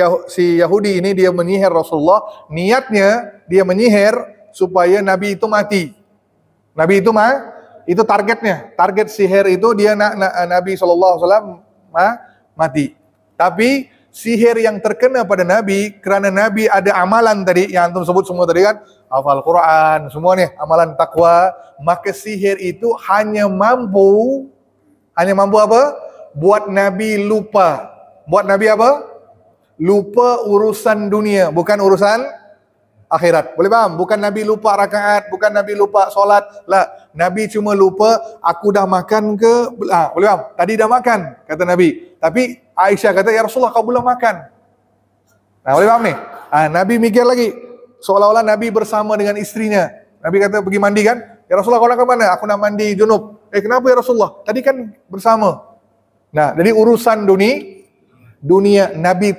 Yahudi ini dia menyihir Rasulullah. Niatnya dia menyihir supaya Nabi itu mati. Nabi itu targetnya. Target sihir itu dia nak Nabi SAW mati. Tapi sihir yang terkena pada Nabi, kerana Nabi ada amalan tadi yang antum sebut semua tadi kan, hafal Quran, semua nih amalan takwa, maka sihir itu hanya mampu apa? Buat Nabi lupa. Buat Nabi apa? Lupa urusan dunia, bukan urusan akhirat. Boleh faham? Bukan Nabi lupa rakaat, bukan Nabi lupa solat. Lah, Nabi cuma lupa, aku dah makan ke? Boleh faham? Tadi dah makan, kata Nabi. Tapi Aisyah kata, ya Rasulullah kau belum makan. Nah, boleh faham ni? Nabi mikir lagi. Seolah-olah Nabi bersama dengan istrinya. Nabi kata pergi mandi kan? Ya Rasulullah kau nak ke mana? Aku nak mandi junub. Kenapa ya Rasulullah? Tadi kan bersama. Nah, jadi urusan dunia Nabi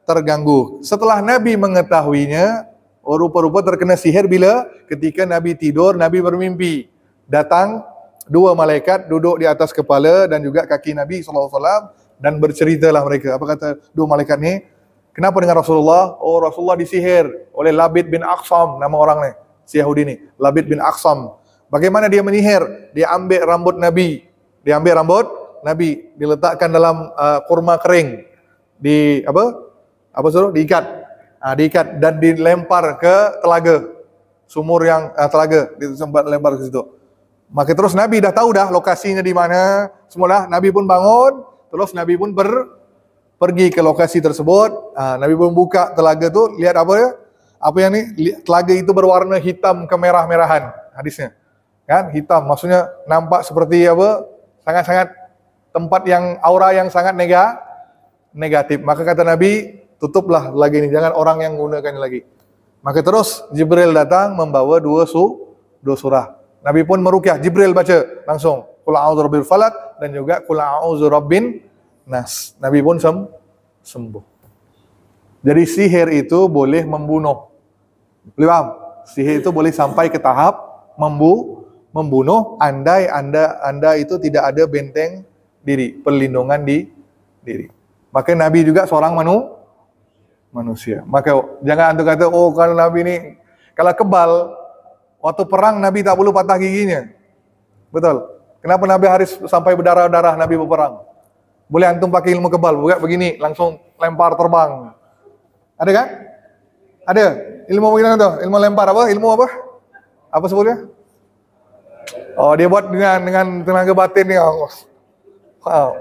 terganggu. Setelah Nabi mengetahuinya, rupa-rupa terkena sihir bila ketika Nabi tidur, Nabi bermimpi. Datang dua malaikat duduk di atas kepala dan juga kaki Nabi SAW dan berceritalah mereka. Apa kata dua malaikat ni? Kenapa dengan Rasulullah? Oh, Rasulullah disihir oleh Labid bin Aqsam, nama orang ni, si Yahudi ni, Labid bin Aqsam. Bagaimana dia menyihir? Dia ambil rambut Nabi. Diletakkan dalam kurma kering. Diikat. Diikat dan dilempar ke telaga. Sumur yang telaga, disempat lempar ke situ. Maka terus Nabi dah tahu dah lokasinya di mana. Semula Nabi pun bangun, terus Nabi pun pergi ke lokasi tersebut. Nabi pun buka telaga tu, lihat apa ya? Apa yang ni? Telaga itu berwarna hitam kemerah-merahan hadisnya. Kan? Hitam, maksudnya nampak seperti apa? Sangat-sangat tempat yang aura yang sangat negatif. Maka kata Nabi, tutuplah lagi ini, jangan orang yang gunakan lagi. Maka terus Jibril datang membawa dua surah. Nabi pun meruqyah, Jibril baca langsung Qul a'udzu birabbil falaq dan juga Qul a'udzu birabbin nas. Nabi pun sembuh. Jadi sihir itu boleh membunuh. Boleh faham? Sihir itu boleh sampai ke tahap membunuh andai anda itu tidak ada benteng diri, perlindungan di diri. Maka Nabi juga seorang manusia. Maka jangan antum kata, oh kalau Nabi ni kalau kebal, waktu perang Nabi tak perlu patah giginya. Betul. Kenapa Nabi harus sampai berdarah-darah Nabi berperang? Boleh antum pakai ilmu kebal, bukan begini, langsung lempar terbang. Ada kan? Ada. Ilmu begini tu, ilmu lempar apa? Ilmu apa? Apa sebutnya? Oh, dia buat dengan tenaga batin ni. Wow.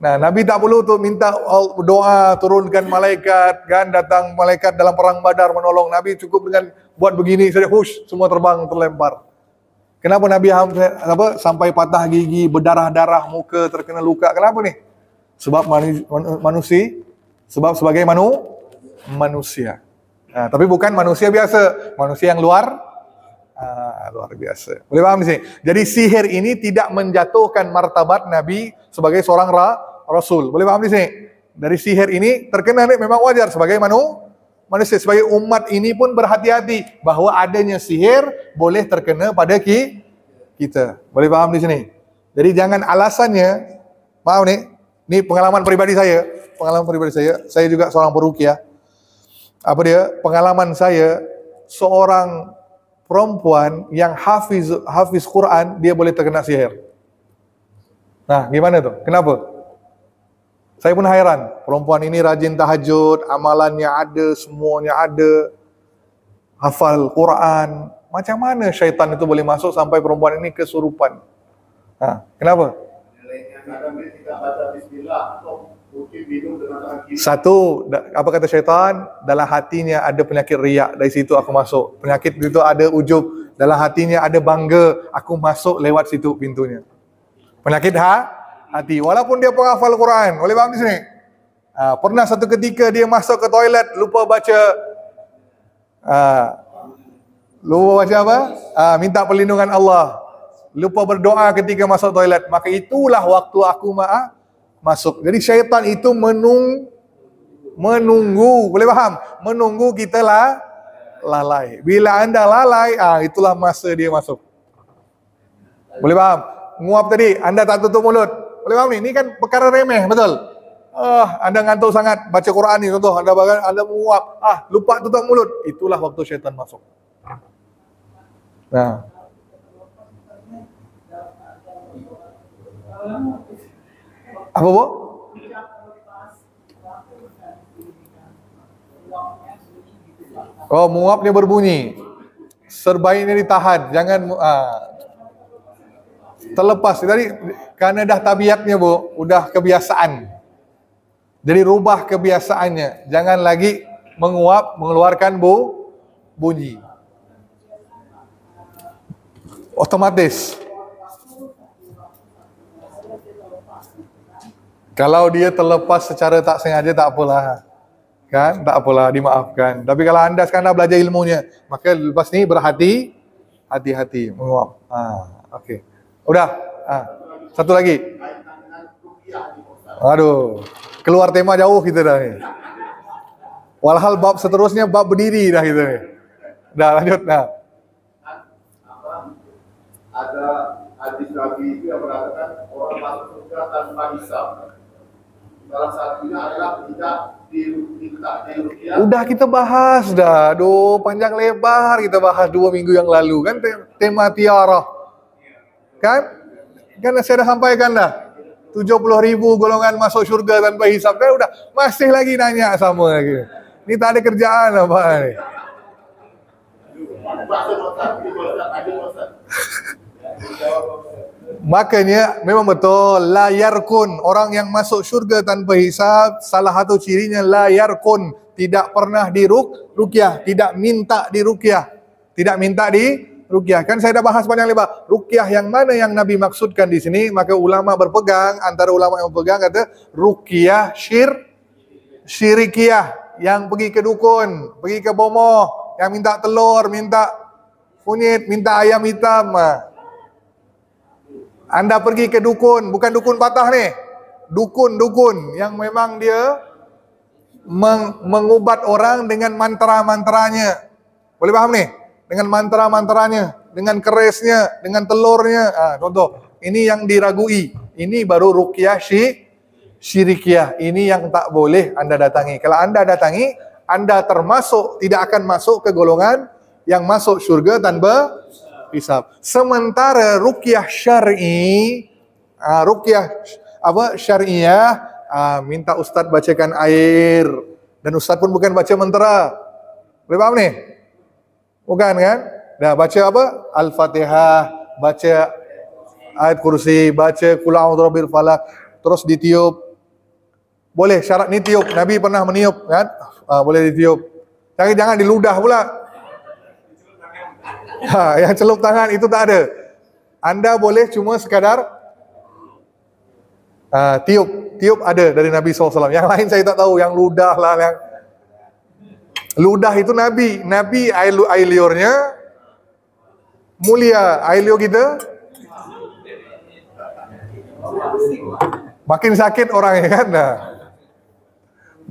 Nah, Nabi tak perlu tu minta doa, turunkan malaikat, kan datang malaikat dalam perang Badar menolong. Nabi cukup dengan buat begini saja, hush, semua terbang terlempar. Kenapa Nabi sampai patah gigi, berdarah-darah, muka terkena luka? Kenapa ni? Sebab manusia, sebab sebagai manusia. Nah, tapi bukan manusia biasa, manusia yang luar biasa. Boleh paham di sini? Jadi sihir ini tidak menjatuhkan martabat Nabi sebagai seorang Rasul. Boleh paham di sini? Dari sihir ini terkena ni memang wajar sebagai manusia, sebagai umat ini pun berhati-hati bahawa adanya sihir boleh terkena pada kita. Boleh paham di sini? Jadi jangan alasannya, maaf ni pengalaman pribadi saya. Saya juga seorang peruqyah. Apa dia? Pengalaman saya, seorang perempuan yang hafiz Quran, dia boleh terkena sihir. Nah, gimana tu? Kenapa? Saya pun hairan. Perempuan ini rajin tahajud, amalannya ada, semuanya ada. Hafal Quran. Macam mana syaitan itu boleh masuk sampai perempuan ini kesurupan? Kenapa? Satu, apa kata syaitan? Dalam hatinya ada penyakit riak, dari situ aku masuk. Penyakit itu ada ujub, dalam hatinya ada bangga, aku masuk lewat situ pintunya. Penyakit hati. Walaupun dia penghafal Quran, boleh faham di sini? Pernah satu ketika dia masuk ke toilet, lupa baca apa? Minta perlindungan Allah. Lupa berdoa ketika masuk toilet. Maka itulah waktu aku masuk. Jadi syaitan itu menunggu, boleh faham? Menunggu kita lalai. Bila anda lalai, itulah masa dia masuk. Boleh faham? Nguap tadi, anda tak tutup mulut. Boleh faham ni? Ini kan perkara remeh, betul? Anda ngantuk sangat baca Quran ni, contoh anda menguap, lupa tutup mulut. Itulah waktu syaitan masuk. Nah. Apa bu? Oh, menguapnya berbunyi. Sebaiknya ditahan, jangan terlepas. Tadi karena dah tabiatnya bu, udah kebiasaan. Jadi rubah kebiasaannya. Jangan lagi menguap, mengeluarkan bunyi. Otomatis. Kalau dia terlepas secara tak sengaja, tak apalah. Kan? Tak apalah, dimaafkan. Tapi kalau anda sekarang dah belajar ilmunya, maka lepas ni hati-hati menguap. Okey. Udah. Satu lagi. Aduh, keluar tema jauh kita dah ni. Walhal bab seterusnya bab berdiri dah kita ni. Dah lanjut dah. Apa, ada hadis Nabi itu yang mengatakan orang masuk surga tanpa hisab. Salah satunya adalah tidak di rupiah. Udah kita bahas dah. Aduh, panjang lebar kita bahas 2 minggu yang lalu kan tema tiarah. Kan? Kan saya dah sampaikan dah. 70.000 golongan masuk syurga tanpa hisab. Dah udah masih lagi nanya sama lagi. Ni tak ada kerjaan apa ni. Makanya memang betul la yarkun, orang yang masuk syurga tanpa hisab salah satu cirinya la yarkun, tidak pernah diruqyah, tidak minta diruqyah. Tidak minta diruqyah. Kan saya dah bahas panjang lebar. Ruqyah yang mana yang Nabi maksudkan di sini? Maka ulama berpegang, antara ulama yang berpegang kata ruqyah syirikiyah, yang pergi ke dukun, pergi ke bomoh, yang minta telur, minta kunyit, minta ayam hitam. Anda pergi ke dukun, bukan dukun patah ni. Dukun yang memang dia mengubat orang dengan mantra-mantranya. Boleh faham ni? Dengan mantra-mantranya, dengan kerisnya, dengan telurnya. Contoh, ini yang diragui. Ini baru ruqyah syirikiyah. Ini yang tak boleh Anda datangi. Kalau Anda datangi, Anda termasuk, tidak akan masuk ke golongan yang masuk syurga tanpa hisab. Sementara ruqyah syar'i, ruqyah syar'iyah, minta ustaz bacakan air, dan ustaz pun bukan baca mantra. Boleh faham ni? Bukan kan? Dah baca apa? Al-Fatihah, baca ayat kursi, baca qul a'udzu birabbil falaq, terus ditiup. Boleh, syarat ni tiup. Nabi pernah meniup kan? Boleh ditiup. Tapi jangan diludah pula. Yang celup tangan itu tak ada. Anda boleh cuma sekadar tiup. Tiup ada dari Nabi SAW. Yang lain saya tak tahu. Yang ludah lah. Yang ludah itu Nabi. Nabi air liurnya mulia. Air liur kita makin sakit orangnya kan.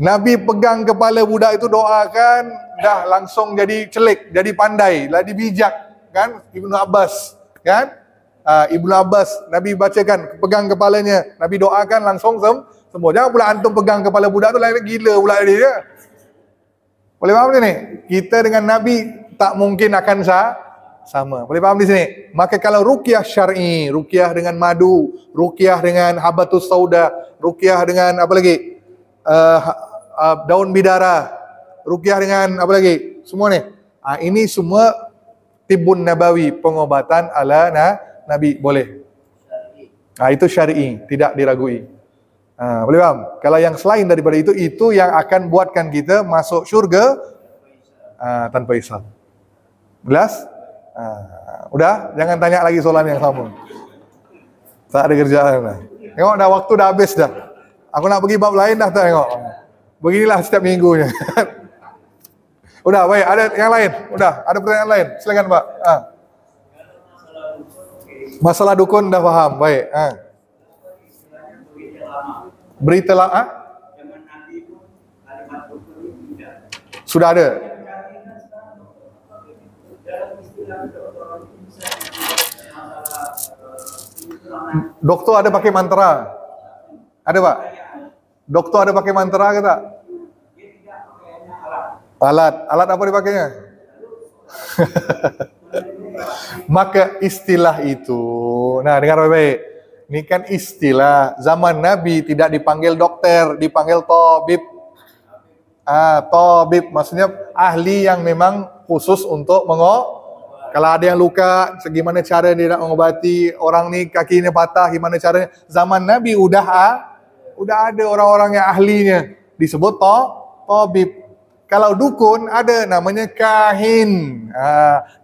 Nabi pegang kepala budak itu, doakan, dah langsung jadi celik, jadi pandai, jadi bijak kan. Ibnu Abbas kan, Ibnu Abbas Nabi bacakan, pegang kepalanya, Nabi doakan langsung sembuh. Jangan pula antum pegang kepala budak tu lain gila pula dia. Boleh faham ni? Kita dengan Nabi tak mungkin akan sama. Boleh faham di sini? Maka kalau ruqyah syar'i, ruqyah dengan madu, ruqyah dengan habatus sauda, ruqyah dengan apa lagi? Daun bidara, ruqyah dengan apa lagi? Semua ni. Ini semua tibbun nabawi, pengobatan ala Nabi, boleh. Itu syar'i, tidak diragui. Boleh faham? Kalau yang selain daripada itu yang akan buatkan kita masuk syurga tanpa hisab. Jelas? Udah, jangan tanya lagi soalan yang sama. Tak ada kerjaan dah. Tengok dah, waktu dah habis dah. Aku nak pergi bab lain dah, tengok. Beginilah setiap minggunya. Udah, baik. Ada yang lain? Udah, ada pertanyaan lain? Silakan Pak. Masalah dukun dah faham. Baik. Berita lah. Sudah ada. Doktor ada pakai mantra? Ada Pak? Doktor ada pakai mantra ke tak? Alat apa dipakainya? Maka istilah itu, nah dengar baik-baik. Ini kan istilah. Zaman Nabi tidak dipanggil dokter, dipanggil tabib. Tabib maksudnya ahli yang memang khusus untuk kalau ada yang luka, gimana cara dia nak mengobati, orang ni kakinya patah, gimana caranya. Zaman Nabi udah ada orang-orang yang ahlinya, disebut tabib. Kalau dukun ada namanya kahin.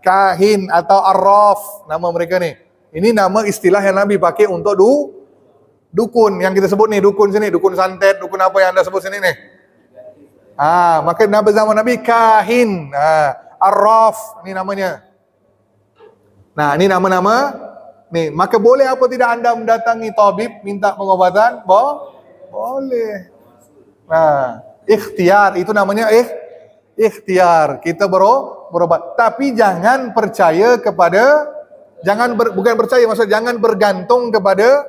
Kahin atau arraf, nama mereka ni. Ini nama istilah yang Nabi pakai untuk dukun. Yang kita sebut ni, dukun sini, dukun santet, dukun apa yang Anda sebut sini ni. Maka nama zaman Nabi kahin, arraf, ni namanya. Nah, ini nama-nama ni. Maka boleh apa tidak Anda mendatangi tabib minta pengobatan? Boleh. Nah, ikhtiar itu namanya ikhtiar. Kita berobat. Tapi jangan percaya kepada, bukan percaya, maksudnya jangan bergantung kepada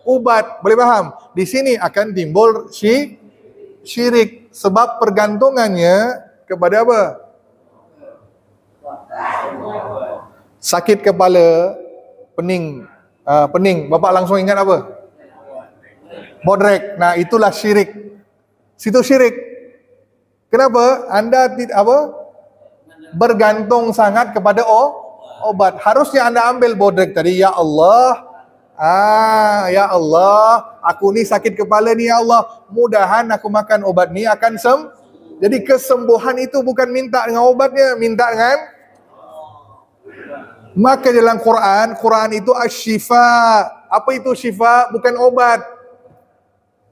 ubat. Boleh faham? Di sini akan timbul syirik. Sebab pergantungannya kepada apa? Sakit kepala, pening. Bapak langsung ingat apa? Bodrek. Nah, itulah syirik. Situ syirik. Kenapa? Anda bergantung sangat kepada obat. Harusnya Anda ambil bodrek tadi. Ya Allah, ya Allah, aku ni sakit kepala ni, ya Allah, mudahan aku makan obat ni akan Jadi kesembuhan itu bukan minta dengan obatnya, minta dengan. Maka dalam Quran itu asy-syifa. Apa itu syifa? Bukan obat.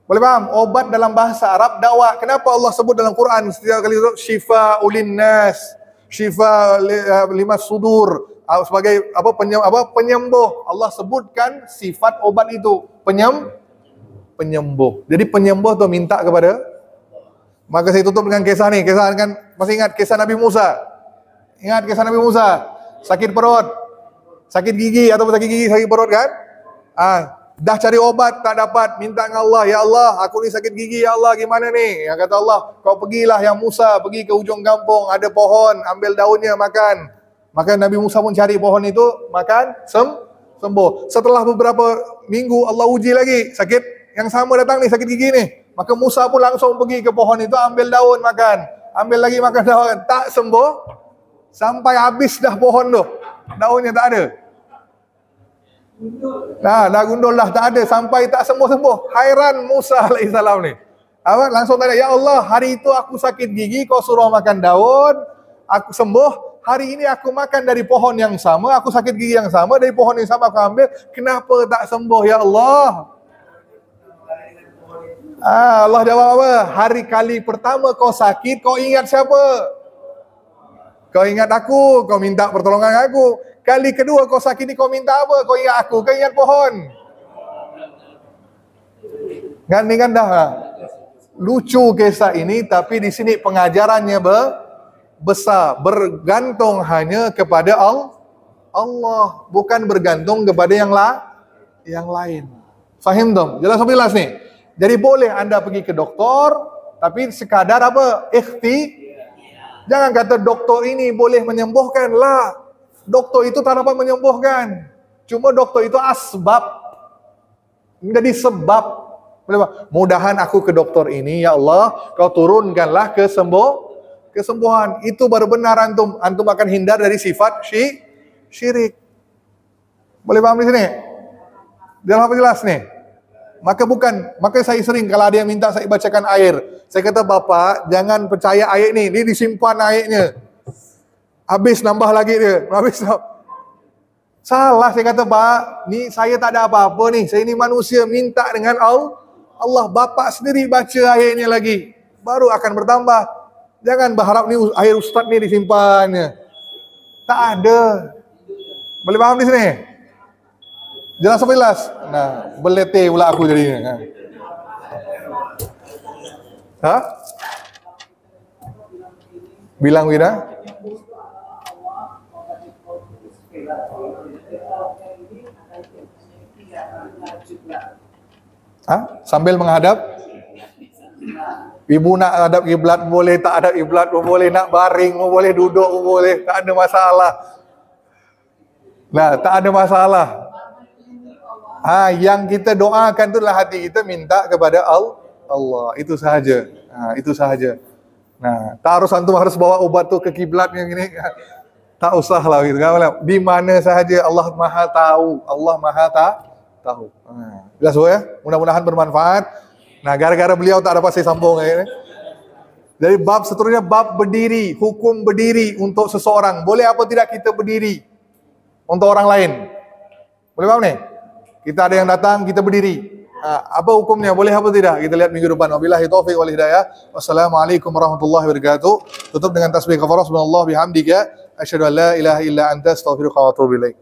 Boleh faham? Obat dalam bahasa Arab dawa. Kenapa Allah sebut dalam Quran setiap kali itu syifa ulin nas, syifa limas sudur, sebagai penyembuh. Allah sebutkan sifat obat itu penyembuh. Jadi penyembuh tu minta kepada. Maka saya tutup dengan kisah ni. Kisah kan masih ingat kisah Nabi Musa? Ingat kisah Nabi Musa? Sakit perut, sakit gigi atau sakit gigi, sakit perut kan? Dah cari obat tak dapat, minta dengan Allah, ya Allah, aku ni sakit gigi, ya Allah, gimana ni? Yang kata Allah, kau pergilah yang Musa, pergi ke ujung kampung, ada pohon, ambil daunnya, makan. Maka Nabi Musa pun cari pohon itu, makan, sembuh. Setelah beberapa minggu Allah uji lagi, sakit yang sama datang ni, sakit gigi ni. Maka Musa pun langsung pergi ke pohon itu, ambil daun, makan. Ambil lagi makan daun, tak sembuh, sampai habis dah pohon tu, daunnya tak ada. Dah gundul dah, tak ada, sampai tak sembuh-sembuh. Hairan Musa alaihissalam ni. Langsung tanya, ya Allah, hari itu aku sakit gigi, kau suruh makan daun, aku sembuh. Hari ini aku makan dari pohon yang sama, aku sakit gigi yang sama, dari pohon yang sama aku ambil, kenapa tak sembuh, ya Allah? Allah jawab apa? Hari kali pertama kau sakit, kau ingat siapa? Kau ingat aku, kau minta pertolongan aku. Kali kedua kau sakit ni, kau minta apa? Kau ingat aku, kau ingat pohon. Kan dah. Lucu kisah ini, tapi di sini pengajarannya besar. Bergantung hanya kepada Allah, bukan bergantung kepada yang lain. Faham dong? Jelas jelas nih. Jadi boleh anda pergi ke doktor, tapi sekadar apa? Jangan kata doktor ini boleh menyembuhkan lah. Doktor itu tak dapat menyembuhkan. Cuma doktor itu asbab. Menjadi sebab. Mudahan aku ke doktor ini, ya Allah, kau turunkanlah kesembuhan. Itu baru benar antum. Antum akan hindar dari sifat syirik. Boleh paham di sini? Jelas apa jelas nih? Maka saya sering kalau ada yang minta saya bacakan air. Saya kata, Bapak, jangan percaya air ni. Dia disimpan airnya. Habis nambah lagi dia. Salah saya kata, Pak. Ni saya tak ada apa-apa ni. Saya ni manusia, minta dengan Allah. Bapak sendiri baca airnya lagi. Baru akan bertambah. Jangan berharap ni air ustaz ni disimpannya. Tak ada. Boleh faham di sini? Jelas apa jelas? Nah, belete pula aku jadinya. Bilang Wira? Sambil menghadap? Ibu nak hadap kiblat boleh, tak hadap kiblat pun boleh, nak baring pun boleh, duduk pun boleh, tak ada masalah. Nah, tak ada masalah. Yang kita doakan itulah hati kita minta kepada Allah. Itu sahaja. Itu sahaja. Nah, tak harus antum harus bawa obat tu ke kiblat yang ini. Tak usah lah gitu kan. Di mana sahaja Allah Maha tahu. Allah Maha tahu. Jelas ya? Mudah-mudahan bermanfaat. Nah, gara-gara beliau tak dapat saya sambung ya. Jadi bab seterusnya bab berdiri, hukum berdiri untuk seseorang. Boleh apa tidak kita berdiri untuk orang lain? Boleh faham ni? Kita ada yang datang, kita berdiri. Apa hukumnya? Boleh apa tidak? Kita lihat minggu depan. Wabillahi taufiq wal hidayah. Wassalamualaikum warahmatullahi wabarakatuh. Tutup dengan tasbih kafarah subhanallah bihamdika asyhadu an la ilaha illa anta astaghfiruka wa atubu ilaik.